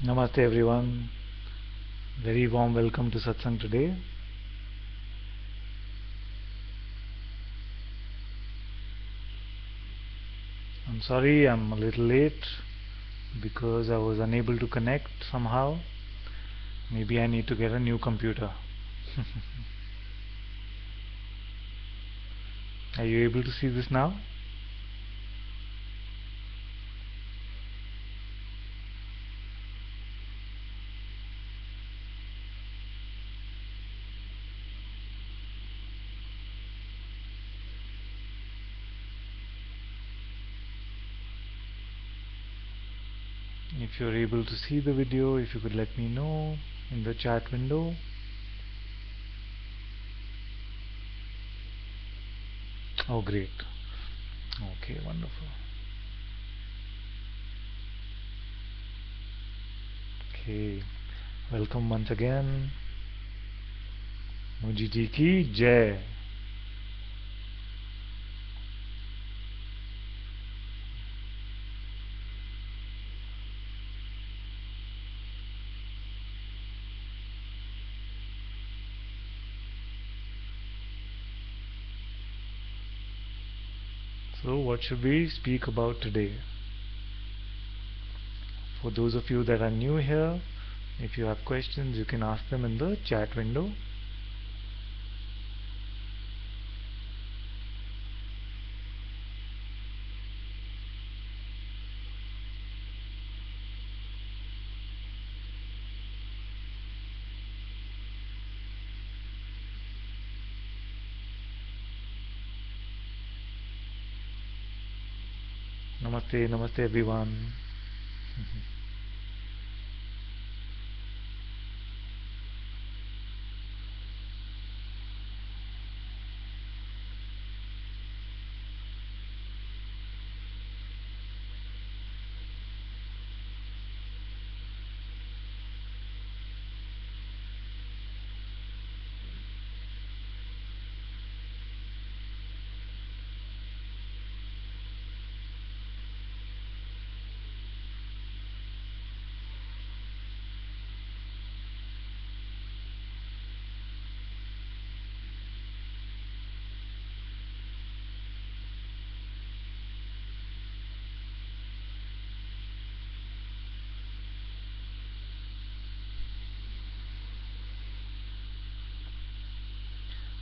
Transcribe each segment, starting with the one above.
Namaste everyone. Very warm welcome to Satsang today. I'm sorry I'm a little late because I was unable to connect somehow. Maybe I need to get a new computer. Are you able to see this now? If you're able to see the video, if you could let me know in the chat window. Oh great. Okay, wonderful. Okay, welcome once again. Muji ji ki jai. So what should we speak about today? For those of you that are new here, if you have questions, you can ask them in the chat window. Namaste, namaste everyone.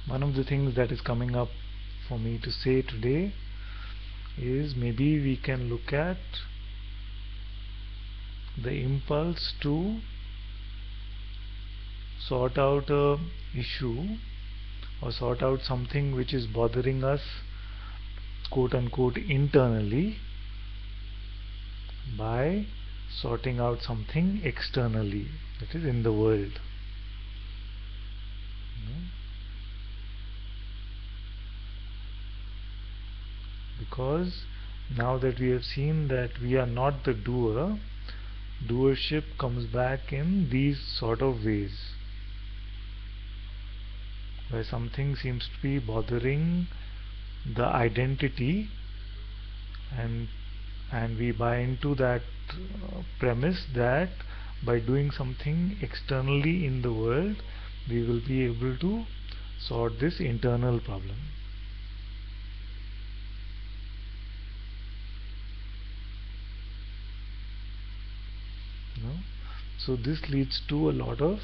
One of the things that is coming up for me to say today is maybe we can look at the impulse to sort out a issue or sort out something which is bothering us, quote unquote, internally, by sorting out something externally, that is in the world. Because now that we have seen that we are not the doer, doership comes back in these sort of ways, where something seems to be bothering the identity, and we buy into that premise that by doing something externally in the world we will be able to sort this internal problem. So this leads to a lot of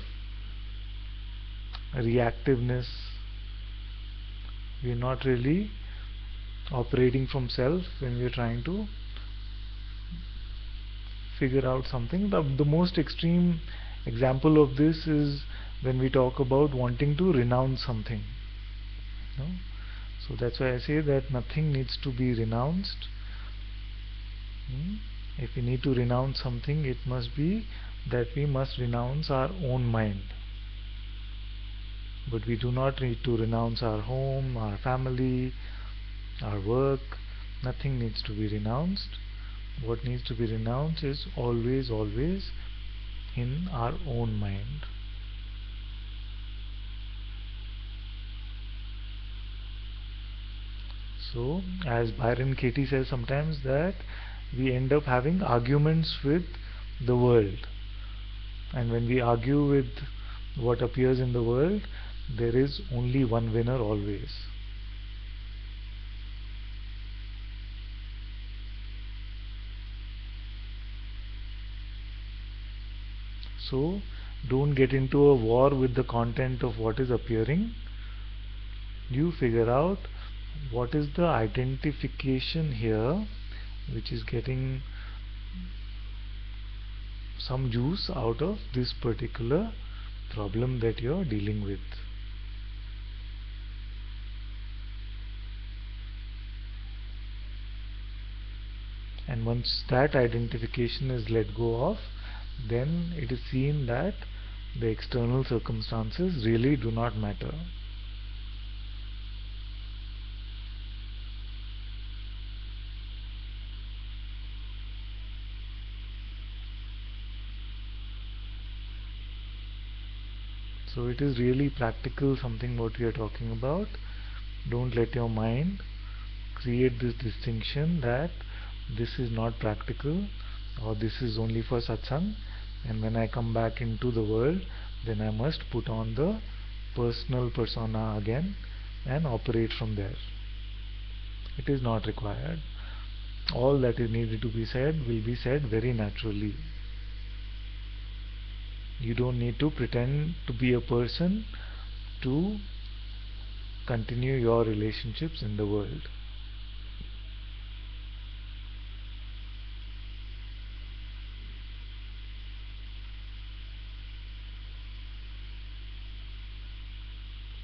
reactiveness. We are not really operating from self when we are trying to figure out something. The most extreme example of this is when we talk about wanting to renounce something. So that's why I say that nothing needs to be renounced. If we need to renounce something, it must be that we must renounce our own mind. But we do not need to renounce our home, our family, our work. Nothing needs to be renounced. What needs to be renounced is always in our own mind. So as Byron Katie says sometimes, that we end up having arguments with the world. And when we argue with what appears in the world, there is only one winner always. So don't get into a war with the content of what is appearing. You figure out what is the identification here which is getting some juice out of this particular problem that you're dealing with. And once that identification is let go of, then it is seen that the external circumstances really do not matter. So it is really practical, something what we are talking about. Don't let your mind create this distinction that this is not practical or this is only for satsang, and when I come back into the world, then I must put on the personal persona again and operate from there. It is not required. All that is needed to be said will be said very naturally. You don't need to pretend to be a person to continue your relationships in the world.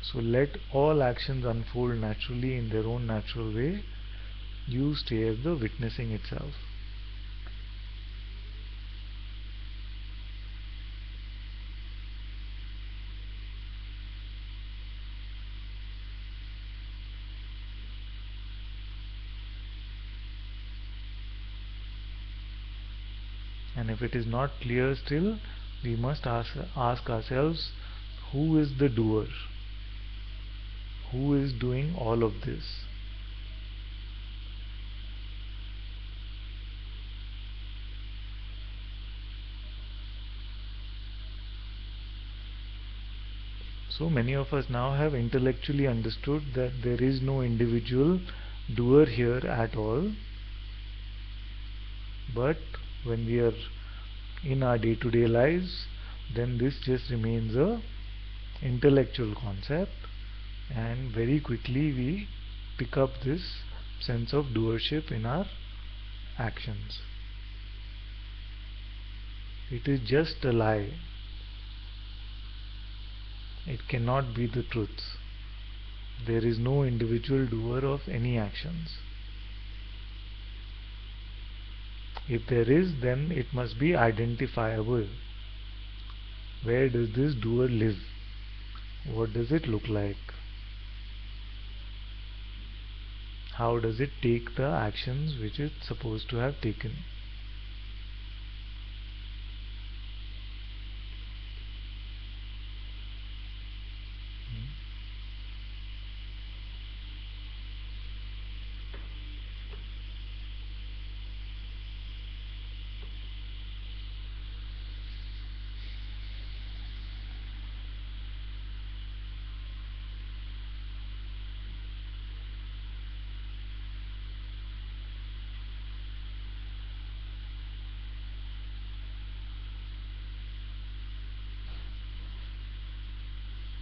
So let all actions unfold naturally in their own natural way. You stay as the witnessing itself. And if it is not clear still, we must ask ourselves, who is the doer? Who is doing all of this? So many of us now have intellectually understood that there is no individual doer here at all. But when we are in our day-to-day lives, then this just remains a intellectual concept, and very quickly we pick up this sense of doership in our actions. It is just a lie. It cannot be the truth. There is no individual doer of any actions. If there is, then it must be identifiable. Where does this doer live? What does it look like? How does it take the actions which it's supposed to have taken?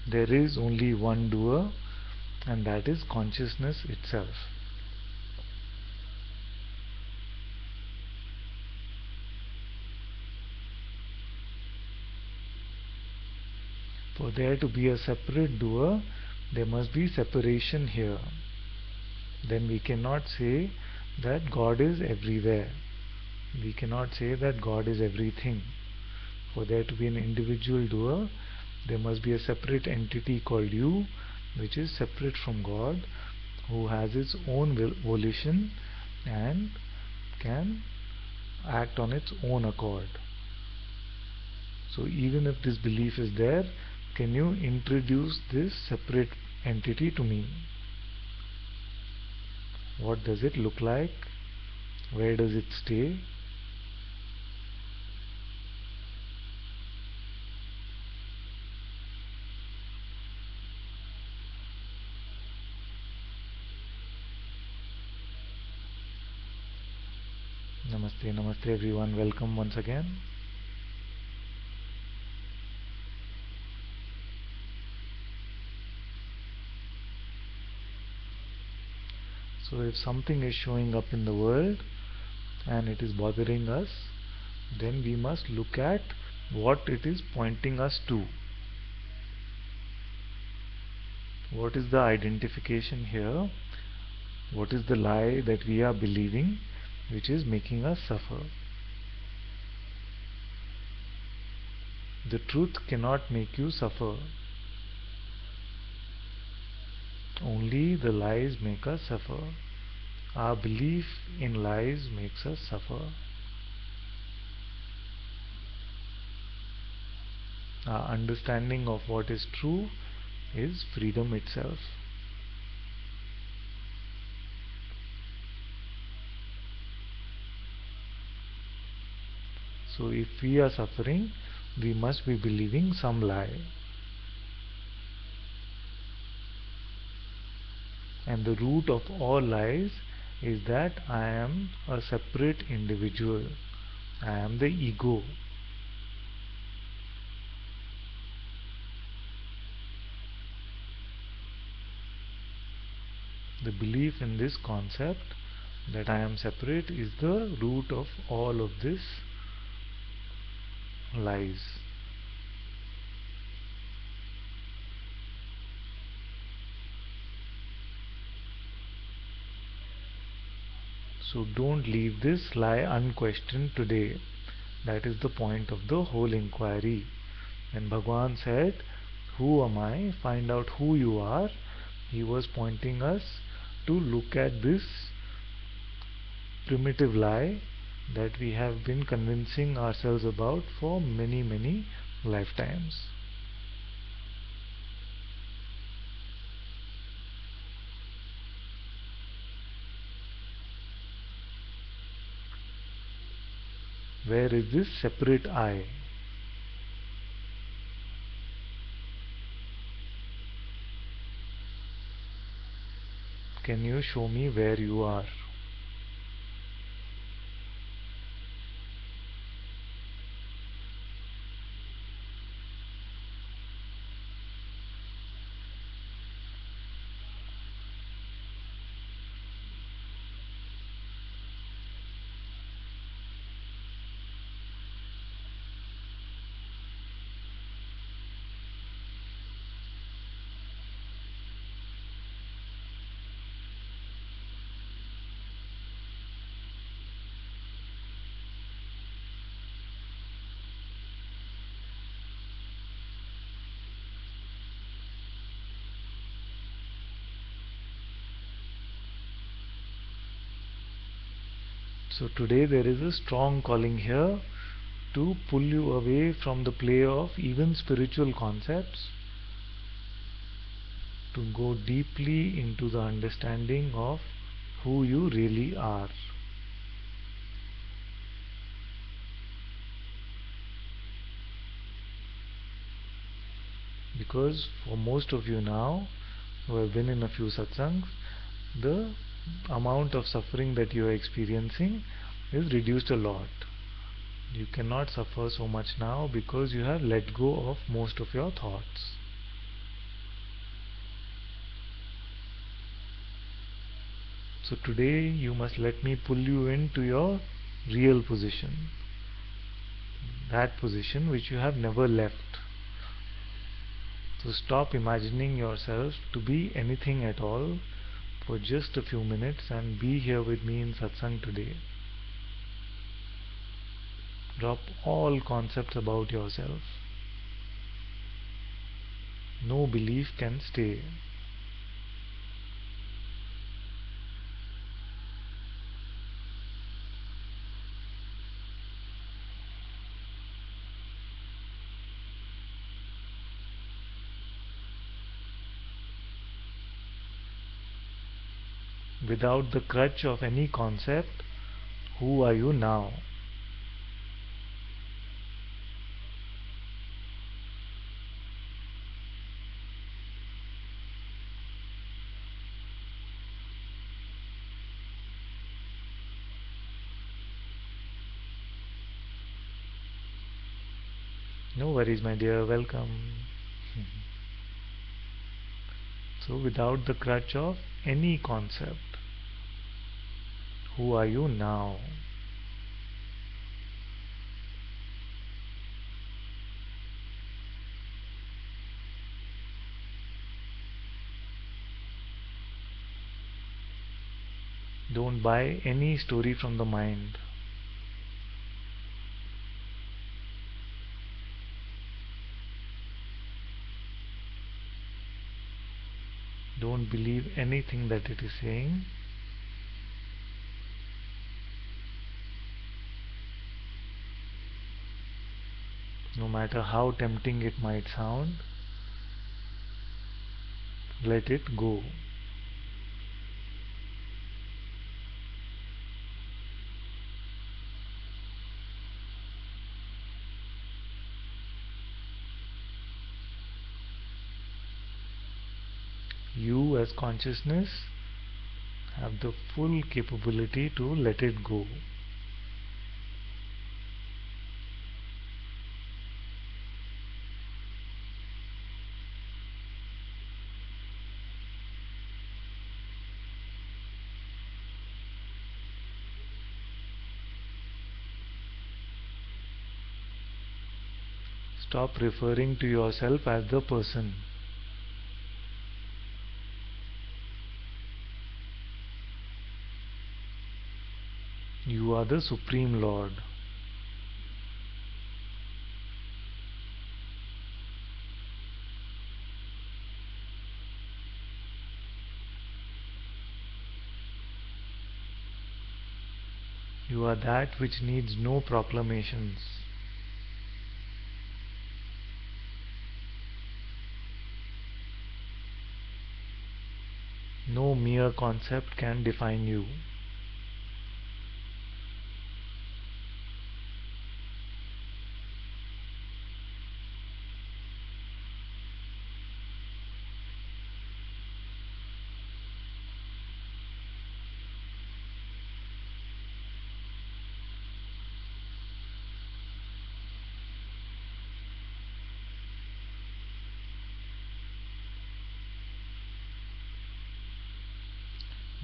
There is only one doer, and that is consciousness itself. For there to be a separate doer, there must be separation here. Then we cannot say that God is everywhere. We cannot say that God is everything. For there to be an individual doer, there must be a separate entity called you, which is separate from God, who has its own volition and can act on its own accord. So even if this belief is there, can you introduce this separate entity to me? What does it look like? Where does it stay? Namaste, namaste everyone. Welcome once again. So if something is showing up in the world and it is bothering us, then we must look at what it is pointing us to. What is the identification here? What is the lie that we are believing which is making us suffer? The truth cannot make you suffer. Only the lies make us suffer. Our belief in lies makes us suffer. Our understanding of what is true is freedom itself. So if we are suffering, we must be believing some lie. And the root of all lies is that I am a separate individual. I am the ego. The belief in this concept that I am separate is the root of all of this lies. So don't leave this lie unquestioned today. That is the point of the whole inquiry. When Bhagwan said, "Who am I? Find out who you are," he was pointing us to look at this primitive lie that we have been convincing ourselves about for many, many lifetimes. Where is this separate I? Can you show me where you are? So today there is a strong calling here to pull you away from the play of even spiritual concepts, to go deeply into the understanding of who you really are. Because for most of you now who have been in a few satsangs, the amount of suffering that you are experiencing is reduced a lot. You cannot suffer so much now because you have let go of most of your thoughts. So today you must let me pull you into your real position, that position which you have never left. So stop imagining yourself to be anything at all for just a few minutes and be here with me in satsang today. Drop all concepts about yourself. No belief can stay. Without the crutch of any concept, who are you now? No worries, my dear, welcome. So, without the crutch of any concept, who are you now? Don't buy any story from the mind. Don't believe anything that it is saying. No matter how tempting it might sound, let it go. You as consciousness have the full capability to let it go. Stop referring to yourself as the person. You are the Supreme Lord. You are that which needs no proclamations. No mere concept can define you.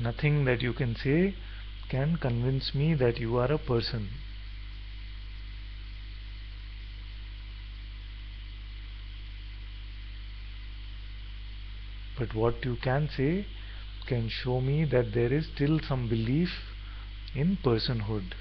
Nothing that you can say can convince me that you are a person. But what you can say can show me that there is still some belief in personhood.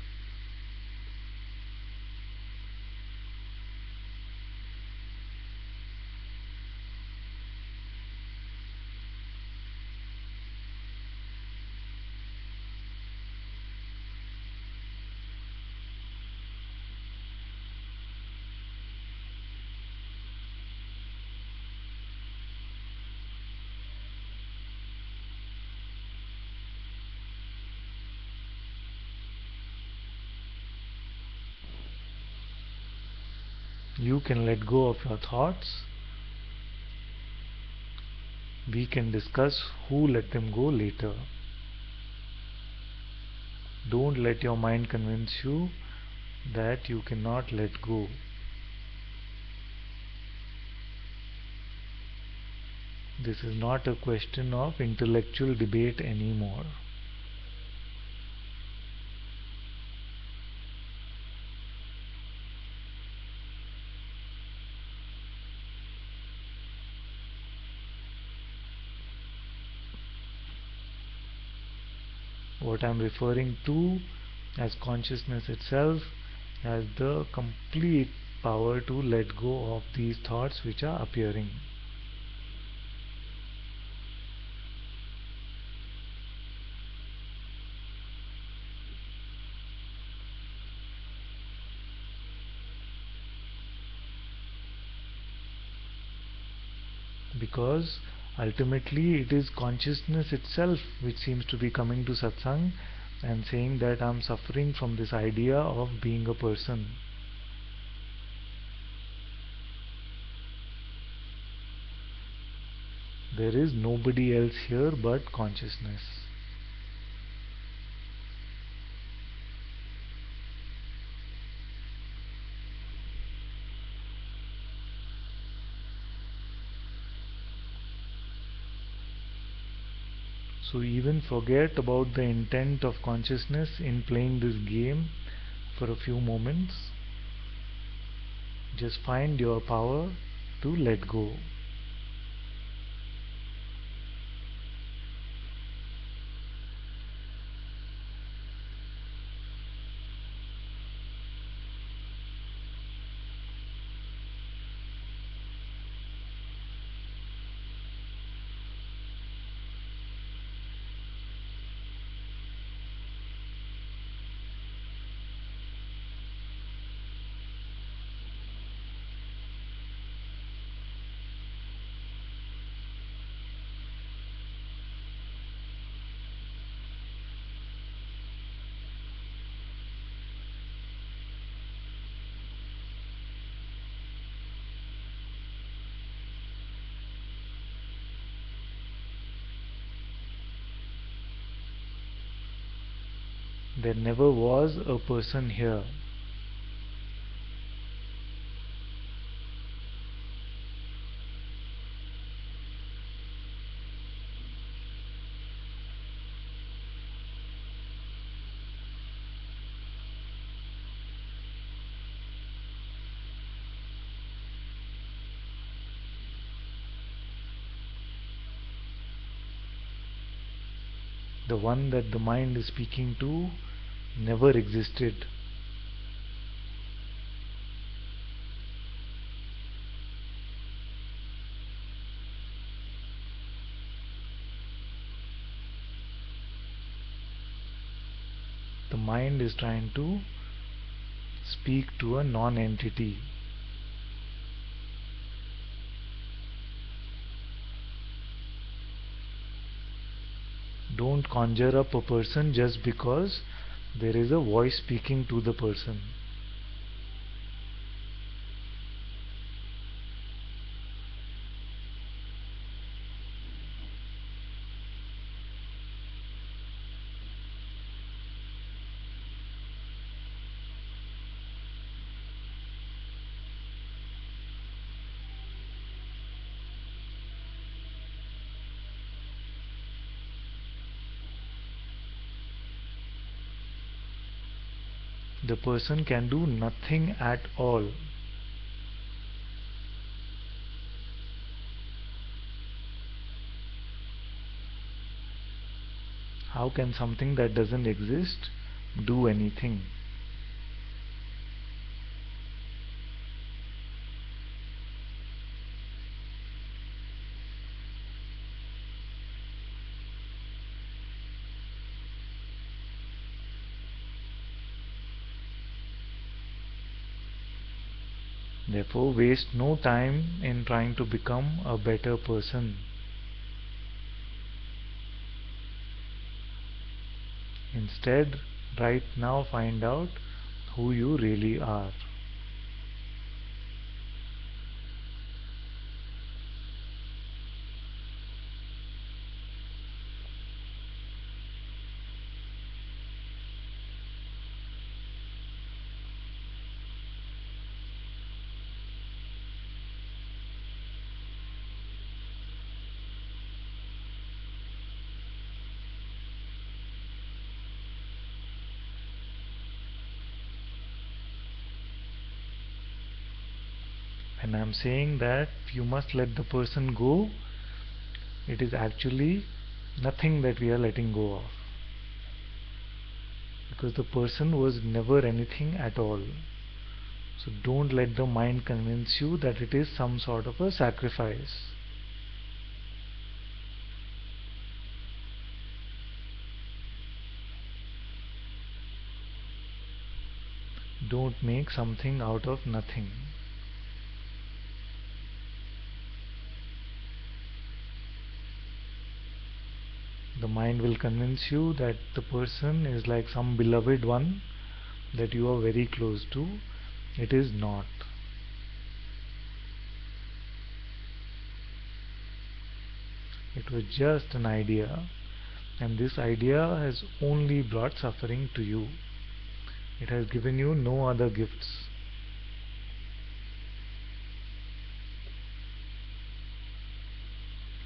You can let go of your thoughts. We can discuss who let them go later. Don't let your mind convince you that you cannot let go. This is not a question of intellectual debate anymore. What I am referring to as consciousness itself has the complete power to let go of these thoughts which are appearing. Because ultimately it is consciousness itself which seems to be coming to satsang and saying that I am suffering from this idea of being a person. There is nobody else here but consciousness. So even forget about the intent of consciousness in playing this game for a few moments. Just find your power to let go. There never was a person here. The one that the mind is speaking to never existed. The mind is trying to speak to a non-entity. Don't conjure up a person just because there is a voice speaking to the person. The person can do nothing at all. How can something that doesn't exist do anything? Therefore, waste no time in trying to become a better person. Instead, right now find out who you really are. When I'm saying that you must let the person go, it is actually nothing that we are letting go of. Because the person was never anything at all. So don't let the mind convince you that it is some sort of a sacrifice. Don't make something out of nothing. The mind will convince you that the person is like some beloved one that you are very close to. It is not. It was just an idea, and this idea has only brought suffering to you. It has given you no other gifts.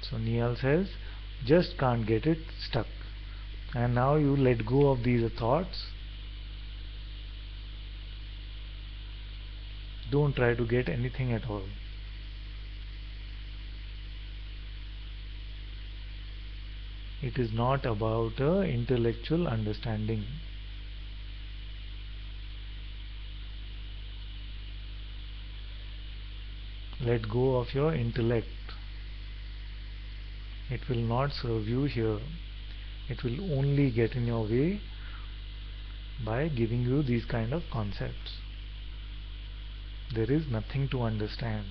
So Neil says, just can't get it stuck. And now you let go of these thoughts. Don't try to get anything at all. It is not about intellectual understanding. Let go of your intellect. It will not serve you here. It will only get in your way by giving you these kind of concepts. There is nothing to understand.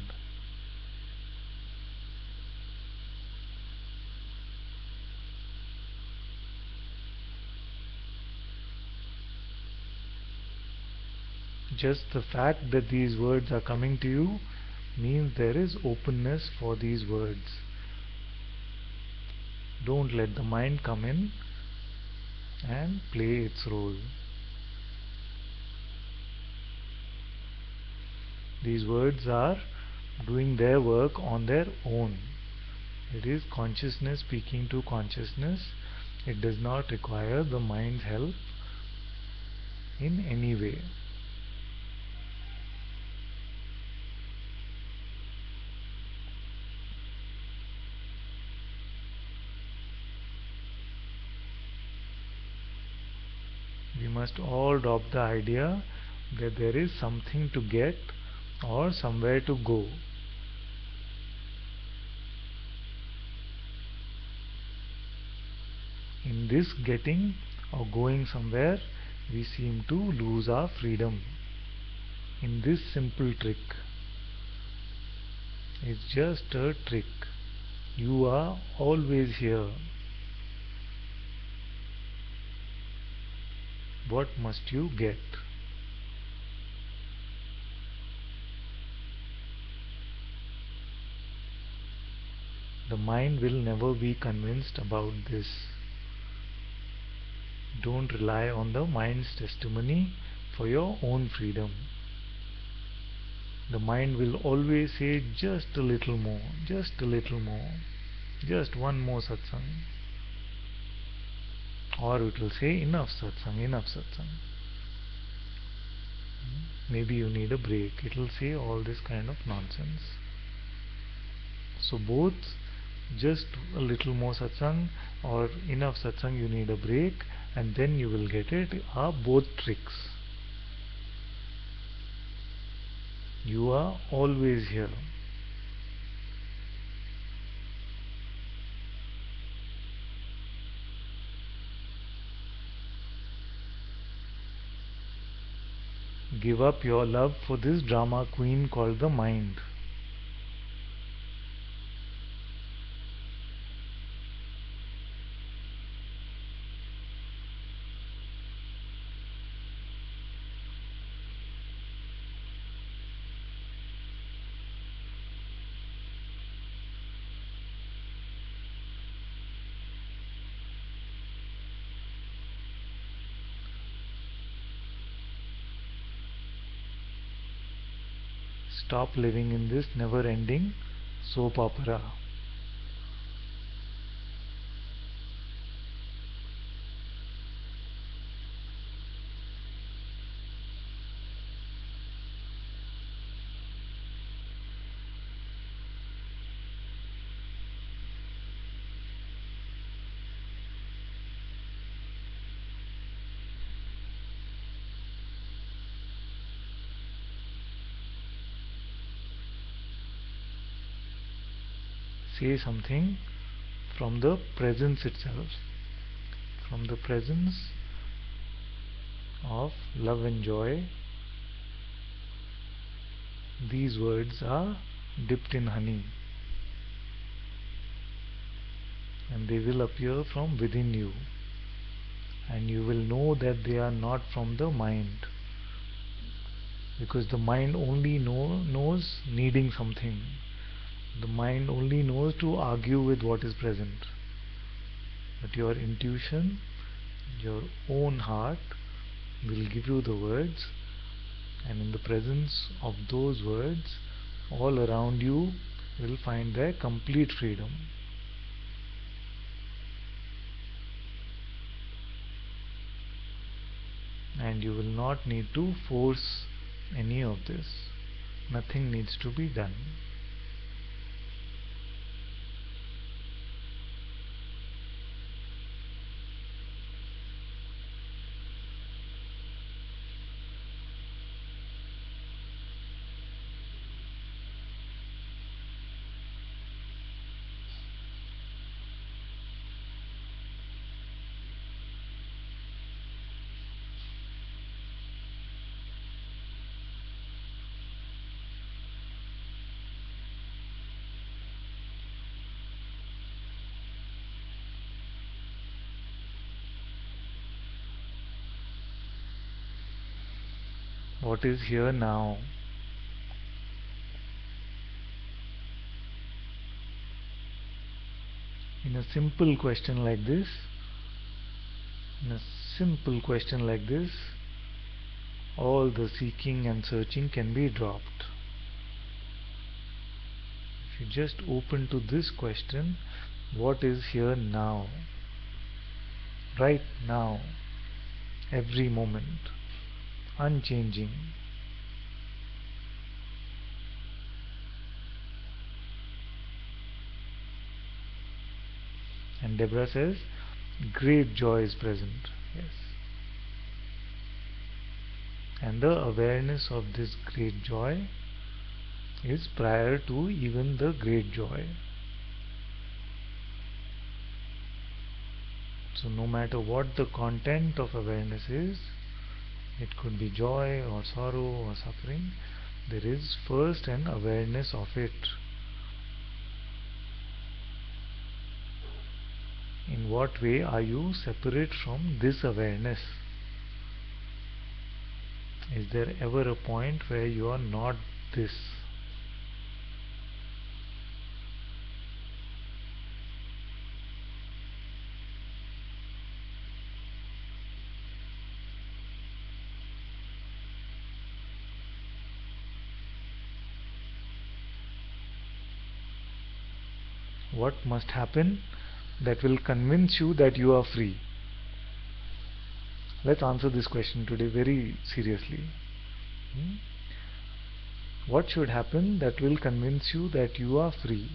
Just the fact that these words are coming to you means there is openness for these words. Don't let the mind come in and play its role. These words are doing their work on their own. It is consciousness speaking to consciousness. It does not require the mind's help in any way. We must all drop the idea that there is something to get or somewhere to go. In this getting or going somewhere, we seem to lose our freedom. In this simple trick, it's just a trick. You are always here. What must you get? The mind will never be convinced about this. Don't rely on the mind's testimony for your own freedom. The mind will always say just a little more, just a little more, just one more satsang. Or it will say enough satsang, enough satsang. Maybe you need a break. It will say all this kind of nonsense. So both just a little more satsang or enough satsang, you need a break, and then you will get it, are both tricks. You are always here. Give up your love for this drama queen called the mind. Stop living in this never-ending soap opera. Say something from the presence itself, from the presence of love and joy. These words are dipped in honey, and they will appear from within you, and you will know that they are not from the mind, because the mind only knows needing something. The mind only knows to argue with what is present. But your intuition, your own heart will give you the words, and in the presence of those words, all around you will find their complete freedom. and you will not need to force any of this. Nothing needs to be done. What is here now? In a simple question like this, all the seeking and searching can be dropped. If you just open to this question, what is here now? Right now, every moment, unchanging. And Deborah says, great joy is present. Yes. And the awareness of this great joy is prior to even the great joy. So no matter what the content of awareness is, it could be joy or sorrow or suffering, there is first an awareness of it. In what way are you separate from this awareness? Is there ever a point where you are not this? What must happen that will convince you that you are free? Let's answer this question today very seriously. What should happen that will convince you that you are free?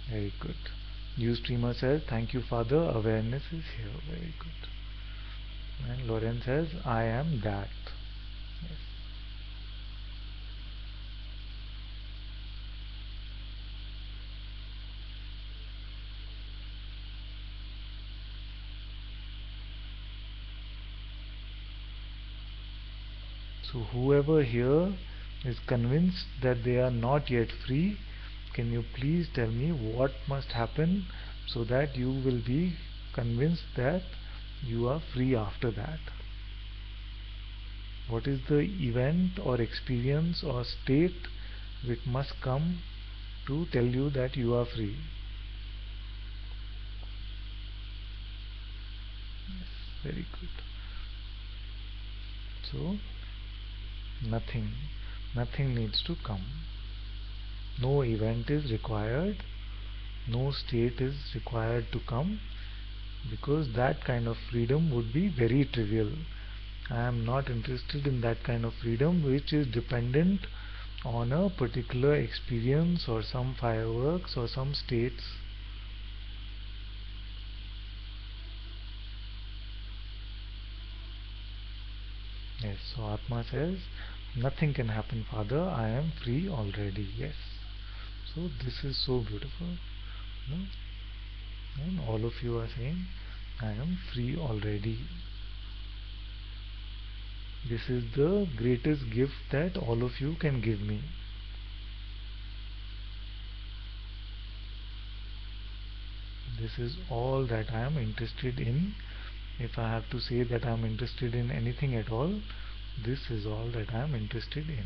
Very good. Ustreamer says, thank you, Father. Awareness is here. Very good. And Lauren says, I am that. Yes. So whoever here is convinced that they are not yet free, can you please tell me what must happen so that you will be convinced that you are free after that? What is the event or experience or state which must come to tell you that you are free? Yes, very good. So nothing needs to come. No event is required, no state is required to come, because that kind of freedom would be very trivial. I am not interested in that kind of freedom which is dependent on a particular experience or some fireworks or some states. Yes, so Atma says, nothing can happen, Father, I am free already. Yes. So this is so beautiful. No? And all of you are saying, I am free already. This is the greatest gift that all of you can give me. This is all that I am interested in. If I have to say that I am interested in anything at all, this is all that I am interested in.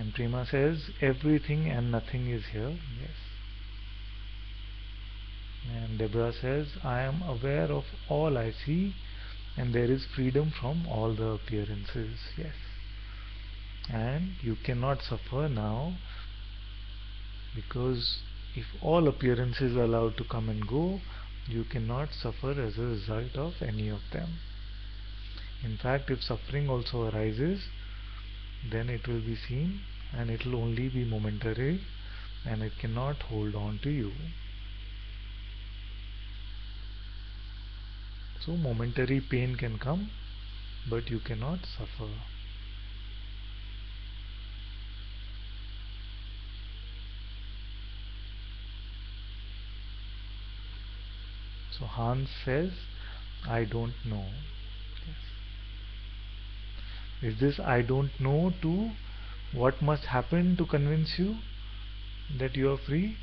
And Prema says everything and nothing is here. Yes. And Deborah says I am aware of all I see and there is freedom from all the appearances. Yes. And you cannot suffer now, because if all appearances are allowed to come and go, you cannot suffer as a result of any of them. In fact, if suffering also arises, then it will be seen and it will only be momentary and it cannot hold on to you. So momentary pain can come, but you cannot suffer. So Hans says, I don't know. Yes. Is this I don't know to what must happen to convince you that you are free?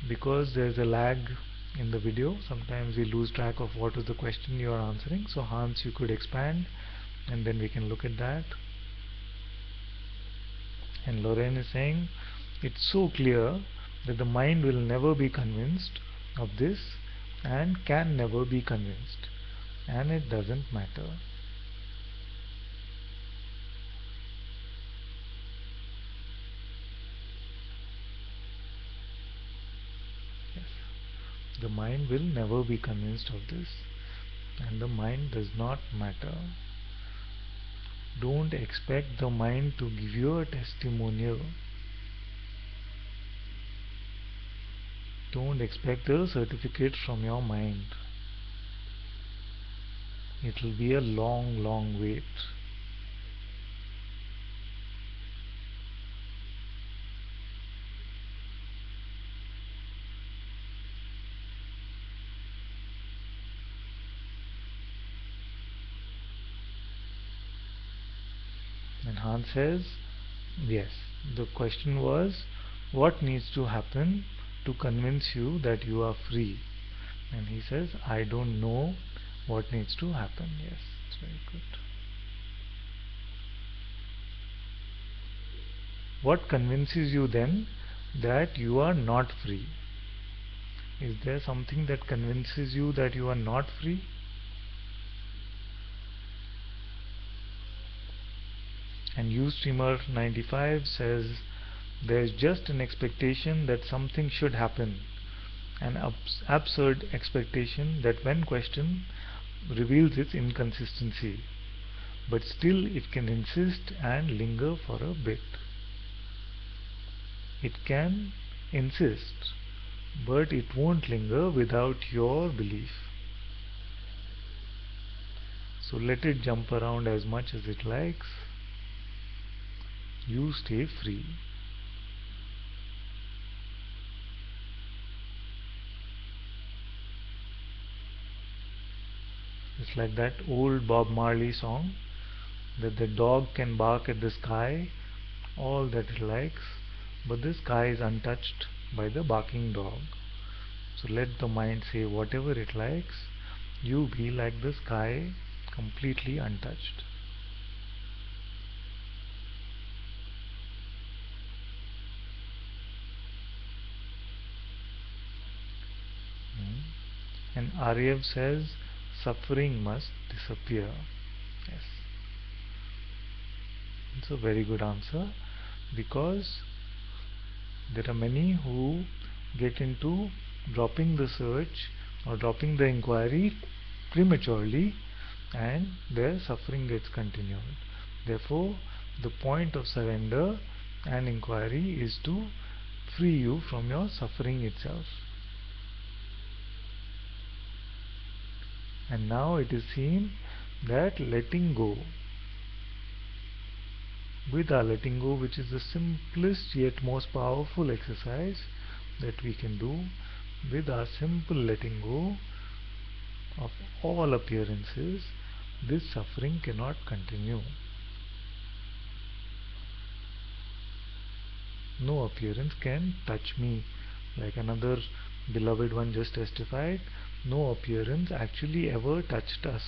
Because there's a lag in the video, sometimes we lose track of what is the question you are answering. So Hans, you could expand and then we can look at that. And Lorraine is saying it's so clear that the mind will never be convinced of this and can never be convinced, and it doesn't matter. Yes. The mind will never be convinced of this, and the mind does not matter. Don't expect the mind to give you a testimonial. Don't expect a certificate from your mind. It will be a long, long wait. And Hans says, yes, the question was, what needs to happen to convince you that you are free? And he says, I don't know what needs to happen. Yes, it's very good. What convinces you then that you are not free? Is there something that convinces you that you are not free? And Ustreamer95 says, there is just an expectation that something should happen, an absurd expectation that when questioned reveals its inconsistency, but still it can insist and linger for a bit. It can insist, but it won't linger without your belief. So let it jump around as much as it likes. You stay free. It's like that old Bob Marley song, that the dog can bark at the sky all that it likes, but the sky is untouched by the barking dog. So let the mind say whatever it likes, you be like the sky, completely untouched. And Aryev says suffering must disappear. Yes, it's a very good answer, because there are many who get into dropping the search or dropping the inquiry prematurely, and their suffering gets continued. Therefore, the point of surrender and inquiry is to free you from your suffering itself. And now it is seen that letting go, with our letting go, which is the simplest yet most powerful exercise that we can do, with our simple letting go of all appearances, this suffering cannot continue. No appearance can touch me, like another beloved one just testified. No appearance actually ever touched us.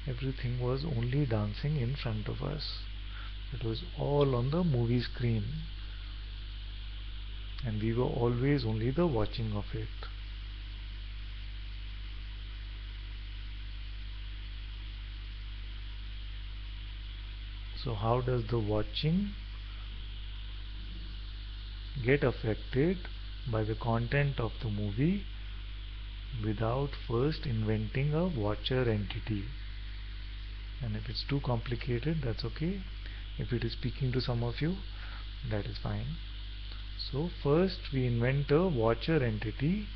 Everything was only dancing in front of us. It was all on the movie screen, and we were always only the watching of it. So how does the watching get affected by the content of the movie without first inventing a watcher entity? And if it's too complicated, that's okay. If it is speaking to some of you, that is fine. So first we invent a watcher entity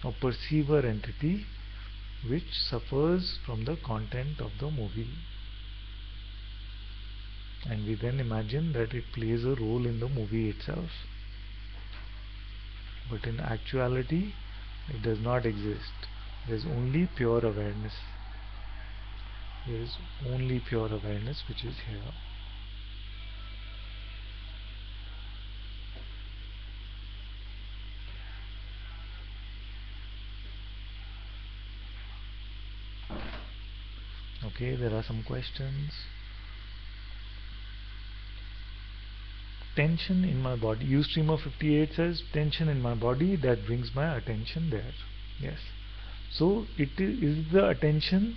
or perceiver entity which suffers from the content of the movie, and we then imagine that it plays a role in the movie itself. But in actuality, it does not exist. There is only pure awareness. There is only pure awareness which is here. Okay, there are some questions. Tension in my body. Ustreamer 58 says tension in my body, that brings my attention there. Yes. So is the attention,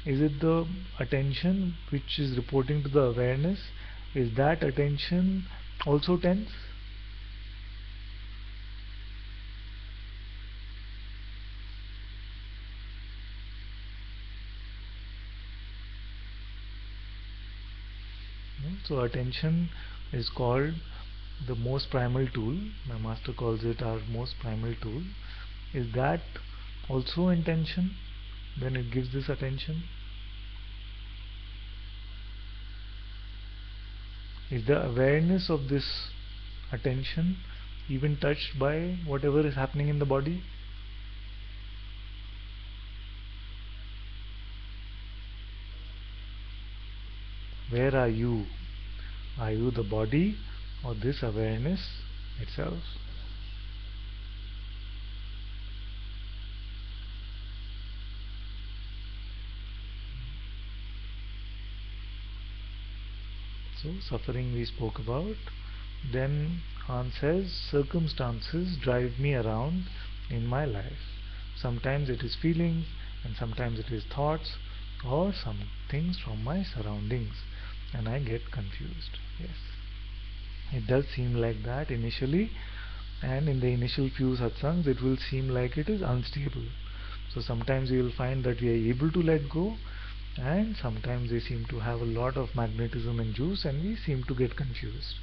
is it the attention which is reporting to the awareness? Is that attention also tense? So attention is called the most primal tool. My master calls it our most primal tool. Is that also intention when it gives this attention? Is the awareness of this attention even touched by whatever is happening in the body? Where are you? Are you the body or this awareness itself? So suffering we spoke about. Then Han says, circumstances drive me around in my life. Sometimes it is feelings, and sometimes it is thoughts, or some things from my surroundings, and I get confused. Yes, it does seem like that initially, and in the initial few satsangs it will seem like it is unstable. So sometimes you will find that we are able to let go, and sometimes they seem to have a lot of magnetism and juice and we seem to get confused.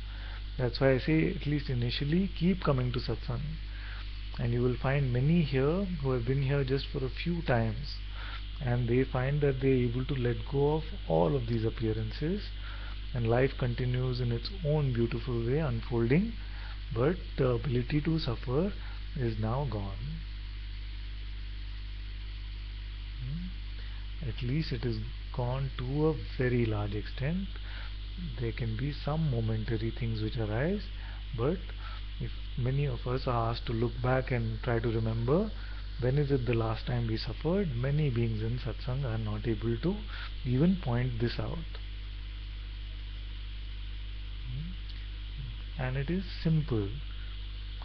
That's why I say, at least initially, keep coming to satsang, and you will find many here who have been here just for a few times, and they find that they are able to let go of all of these appearances, and life continues in its own beautiful way unfolding, but the ability to suffer is now gone. At least it is gone to a very large extent. There can be some momentary things which arise, but if many of us are asked to look back and try to remember when is it the last time we suffered, many beings in satsang are not able to even point this out. And it is simple.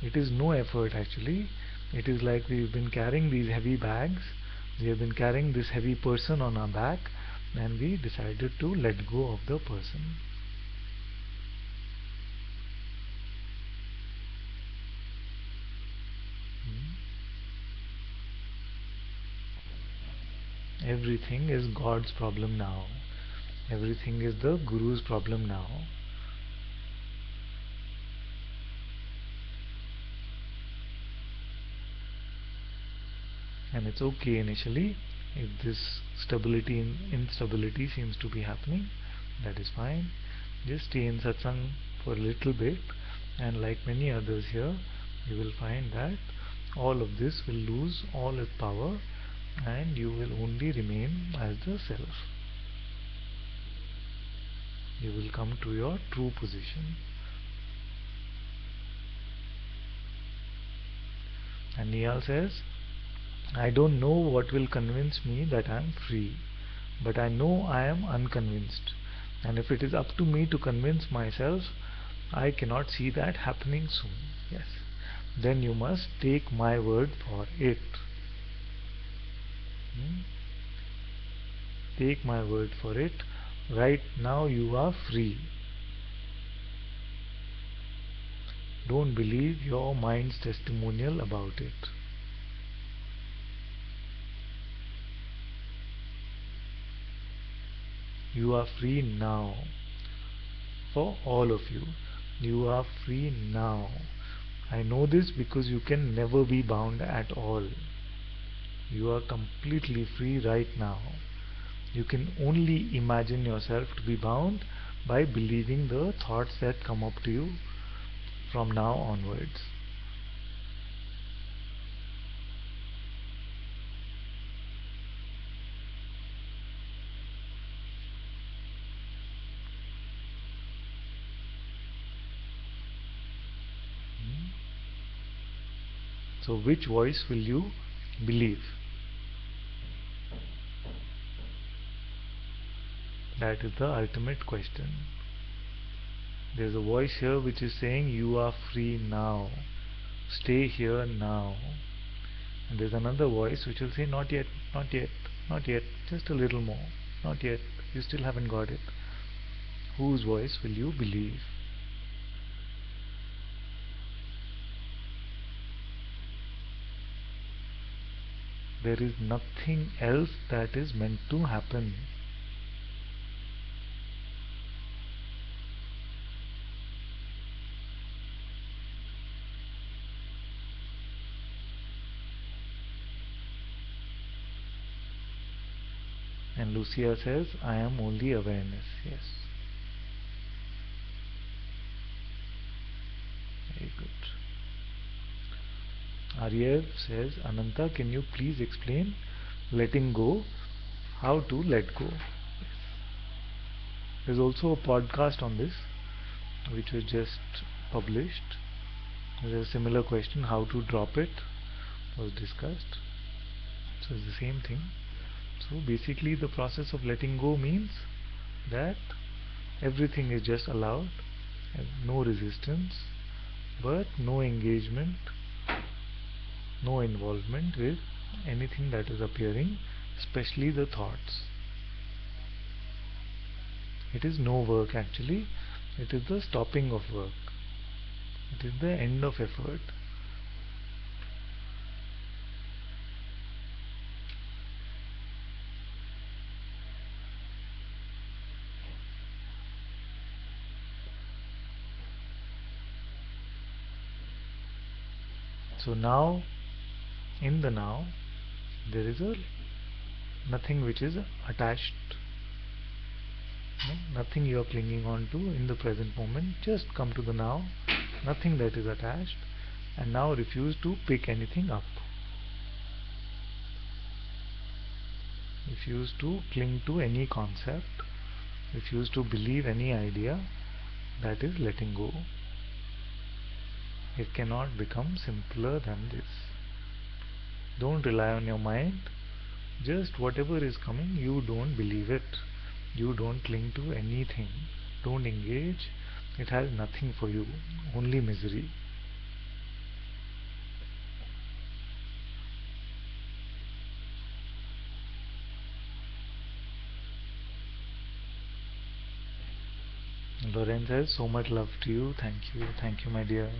It is no effort actually. It is like we've been carrying these heavy bags, we have been carrying this heavy person on our back, and we decided to let go of the person. Everything is God's problem now. Everything is the Guru's problem now. And it's okay initially if this stability and instability seems to be happening. That is fine. Just stay in satsang for a little bit, and like many others here, you will find that all of this will lose all its power, and you will only remain as the self. You will come to your true position. And Niyal says, I don't know what will convince me that I am free. but I know I am unconvinced, and if it is up to me to convince myself, I cannot see that happening soon. Yes, then you must take my word for it. Hmm? Take my word for it. Right now you are free. Don't believe your mind's testimonial about it. You are free now. For all of you, you are free now. I know this because you can never be bound at all. You are completely free right now. You can only imagine yourself to be bound by believing the thoughts that come up to you from now onwards. Hmm? So which voice will you believe? That is the ultimate question. There's a voice here which is saying you are free now. Stay here now. And there's another voice which will say not yet, not yet, not yet, just a little more, not yet, you still haven't got it. Whose voice will you believe? There is nothing else that is meant to happen. And Lucia says, I am only awareness. Yes. Very good. Aryev says, Ananta, can you please explain letting go, how to let go? There's also a podcast on this which was just published. There's a similar question, how to drop it, was discussed. So it's the same thing. So basically the process of letting go means that everything is just allowed, and no resistance, but no engagement, no involvement with anything that is appearing, especially the thoughts. It is no work actually, it is the stopping of work. It is the end of effort. So now, in the now, there is a nothing which is attached, nothing you are clinging on to in the present moment. Just come to the now, nothing that is attached, and now refuse to pick anything up. Refuse to cling to any concept, refuse to believe any idea. That is letting go. It cannot become simpler than this. Don't rely on your mind. Just whatever is coming, you don't believe it. You don't cling to anything. Don't engage. It has nothing for you, only misery. Loren says, so much love to you. Thank you, my dear.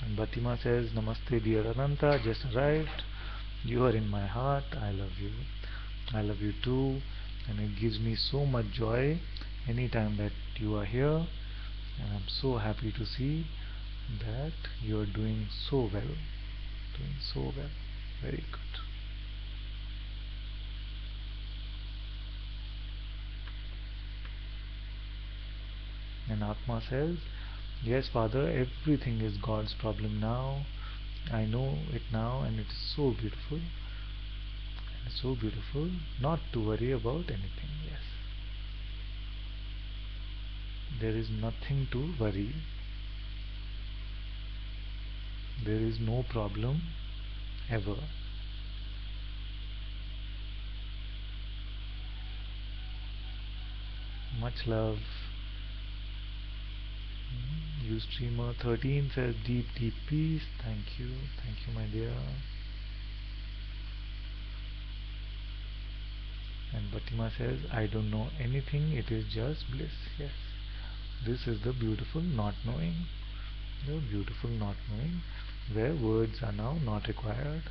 And Batima says, Namaste, dear Ananta, just arrived. You are in my heart. I love you. I love you too. And it gives me so much joy anytime that you are here. And I'm so happy to see that you are doing so well. Doing so well. Very good. And Atma says, yes, Father, everything is God's problem now. I know it now, and it is so beautiful. It's so beautiful not to worry about anything. Yes. There is nothing to worry. There is no problem ever. Much love. You streamer 13 says deep deep peace. Thank you. Thank you, my dear. And Batima says, I don't know anything, it is just bliss. Yes. This is the beautiful not knowing. The beautiful not knowing, where words are now not required.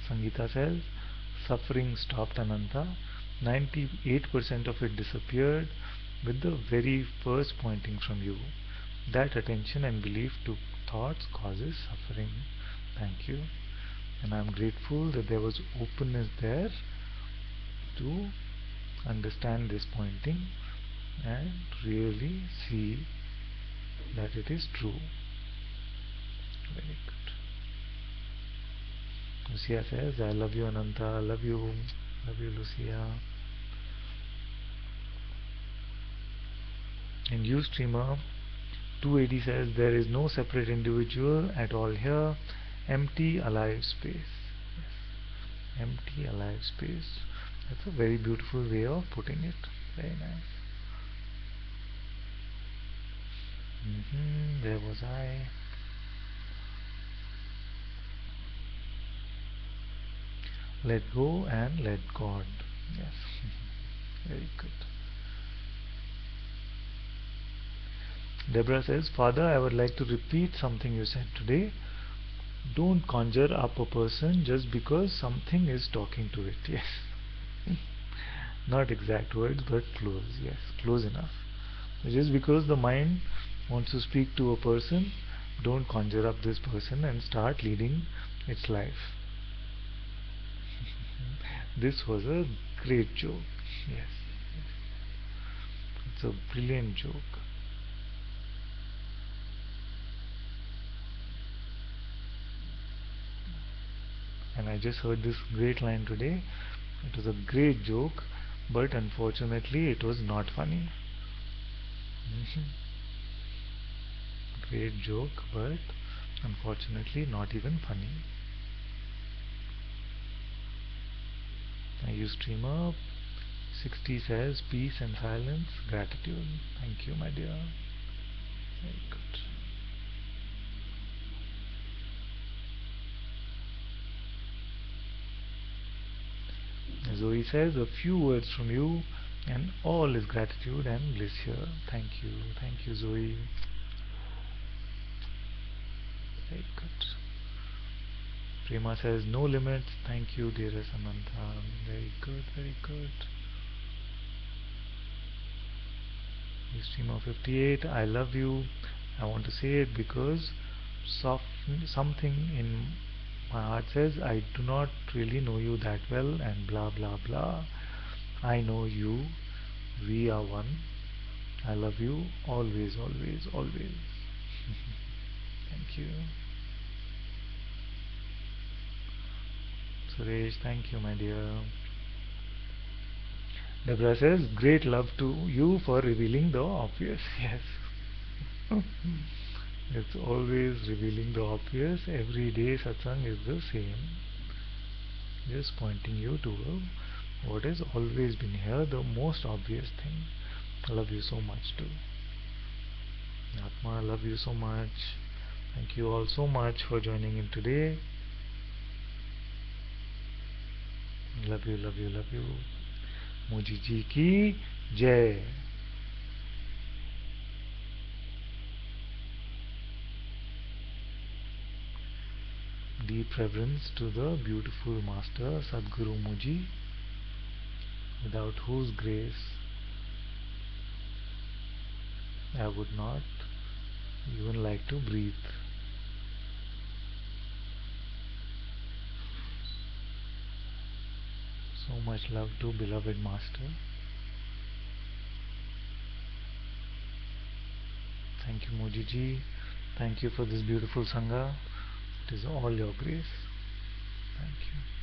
Sangeeta says, suffering stopped, Ananta. 98% of it disappeared with the very first pointing from you. That attention and belief to thoughts causes suffering. Thank you. And I'm grateful that there was openness there to understand this pointing and really see that it is true. Very good. Lucia says, I love you, Ananta. Love you. Love you, Lucia. And you, streamer 280 says, there is no separate individual at all here. Empty, alive space. Yes. Empty, alive space. That's a very beautiful way of putting it. Very nice. Where was I? Let go and let God. Yes. Very good. Deborah says, Father, I would like to repeat something you said today. Don't conjure up a person just because something is talking to it. Yes. Not exact words, but close. Yes, close enough. Just because the mind wants to speak to a person, don't conjure up this person and start leading its life. This was a great joke. Yes. It's a brilliant joke. And I just heard this great line today. It was a great joke, but unfortunately it was not funny. Great joke, but unfortunately not even funny. You streamer 60 says peace and silence, gratitude. Thank you, my dear. Very good. Zoe says a few words from you and all is gratitude and bliss here. Thank you. Thank you, Zoe. Very good. Prema says no limits. Thank you, dearest Ananta. Very good, very good. Streamer 58, I love you. I want to say it because something in my heart says I do not really know you that well and blah blah blah. I know you. We are one. I love you always, always, always. Thank you. Suresh, thank you, my dear. Deborah says, great love to you for revealing the obvious. Yes. It's always revealing the obvious. Every day satsang is the same. Just pointing you to what has always been here, the most obvious thing. I love you so much too. Atma, I love you so much. Thank you all so much for joining in today. Love you, love you, love you. Moji ji ki jai. Deep reverence to the beautiful Master Sadguru Muji, without whose grace I would not even like to breathe. So much love to beloved Master. Thank you, Moji ji. Thank you for this beautiful Sangha. It is all your grace. Thank you.